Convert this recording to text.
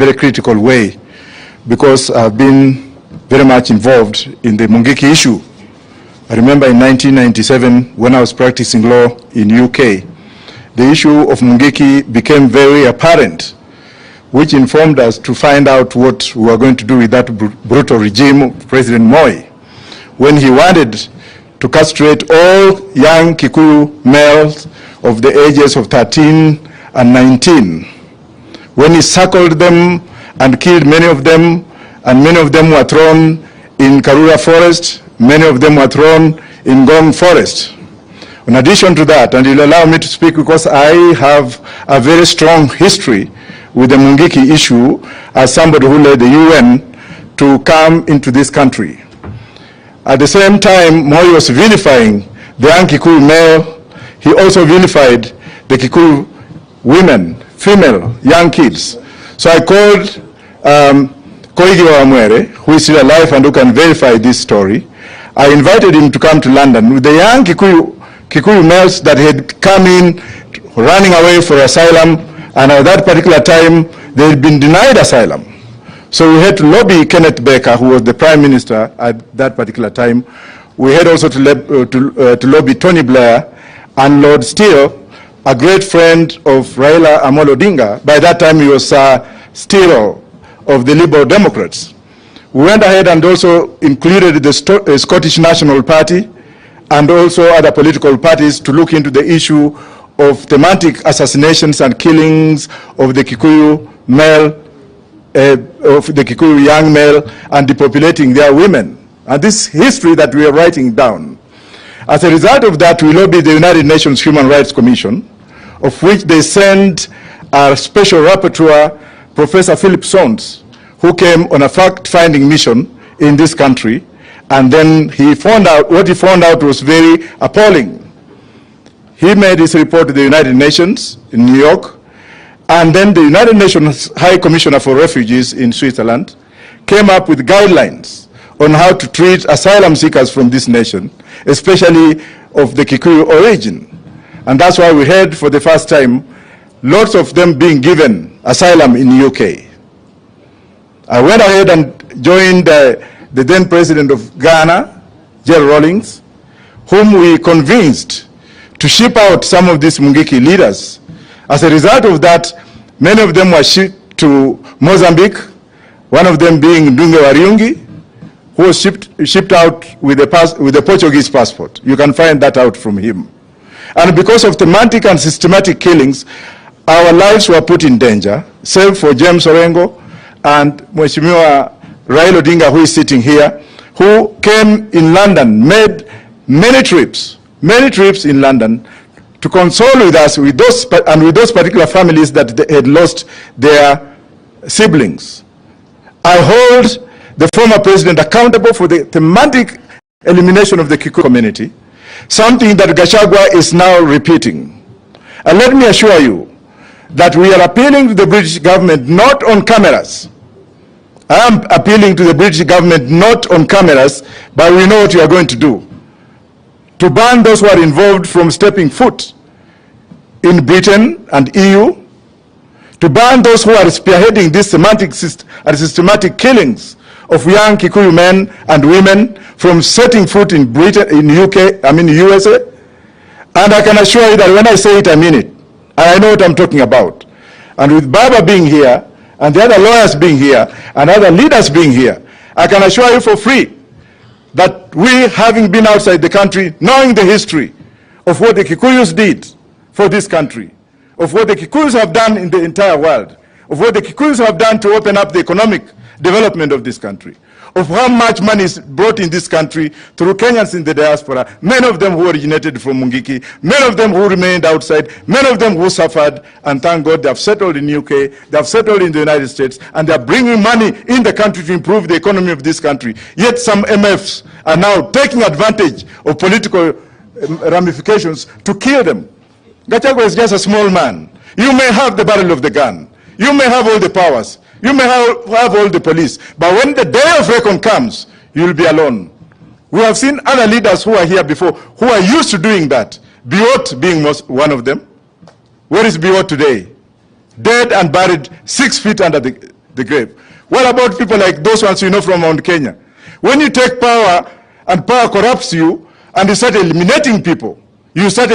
very critical way, because I've been very much involved in the Mungiki issue. I remember in 1997, when I was practicing law in UK, the issue of Mungiki became very apparent, which informed us to find out what we were going to do with that brutal regime of President Moi, when he wanted to castrate all young Kikuyu males of the ages of 13 and 19. When he circled them and killed many of them, and many of them were thrown in Karura Forest, many of them were thrown in Ngong Forest. In addition to that, and you'll allow me to speak because I have a very strong history with the Mungiki issue as somebody who led the UN to come into this country. At the same time, Moi was vilifying the young Kikuyu male. He also vilified the Kikuyu women, female, young kids. So I called Koigi, who is still alive and who can verify this story. I invited him to come to London with the young Kikuyu males that had come in running away for asylum, and at that particular time, they had been denied asylum. So we had to lobby Kenneth Baker, who was the Prime Minister at that particular time. We had also to lobby Tony Blair and Lord Steele, a great friend of Raila Amolo Odinga. By that time, he was Steele of the Liberal Democrats. We went ahead and also included the Scottish National Party and also other political parties to look into the issue of thematic assassinations and killings of the Kikuyu male, of the Kikuyu young male, and depopulating their women. And this history that we are writing down. As a result of that, we lobbied the United Nations Human Rights Commission, of which they sent our special rapporteur, Professor Philip Sons, who came on a fact-finding mission in this country, and then he found out, what he found out was very appalling. He made his report to the United Nations in New York, and then the United Nations High Commissioner for Refugees in Switzerland came up with guidelines on how to treat asylum seekers from this nation, especially of the Kikuyu origin. And that's why we heard for the first time lots of them being given asylum in the UK. I went ahead and joined the then president of Ghana, Gerald Rawlings, whom we convinced to ship out some of these Mungiki leaders. As a result of that, many of them were shipped to Mozambique, one of them being Ndunge Wariungi, who was shipped out with a Portuguese passport. You can find that out from him. And because of thematic and systematic killings, our lives were put in danger, save for James Orengo and Mheshimiwa Raila Odinga, who is sitting here, who came in London, made many trips in London to console with us with those particular families that they had lost their siblings. I hold the former president accountable for the thematic elimination of the Kikuyu community, something that Gachagua is now repeating. And let me assure you that we are appealing to the British government not on cameras. I am appealing to the British government not on cameras, but we know what you are going to do. To ban those who are involved from stepping foot in Britain and EU, to ban those who are spearheading these systematic killings of young Kikuyu men and women from setting foot in Britain, in USA. And I can assure you that when I say it, I mean it. And I know what I'm talking about. And with Baba being here, and the other lawyers being here, and other leaders being here, I can assure you for free that we, having been outside the country, knowing the history of what the Kikuyus did for this country, of what the Kikuyus have done in the entire world, of what the Kikuyus have done to open up the economic development of this country, of how much money is brought in this country through Kenyans in the diaspora, many of them who originated from Mungiki, many of them who remained outside, many of them who suffered, and thank God they have settled in the UK, they have settled in the United States, and they are bringing money in the country to improve the economy of this country. Yet some MFs are now taking advantage of political ramifications to kill them. Gachagua is just a small man. You may have the barrel of the gun. You may have all the powers. You may have all the police. But when the day of reckoning comes, you'll be alone. We have seen other leaders who are here before, who are used to doing that. Biot being one of them. Where is Biot today? Dead and buried 6 feet under the the grave. What about people like those ones you know from Mount Kenya? When you take power and power corrupts you and you start eliminating people, you start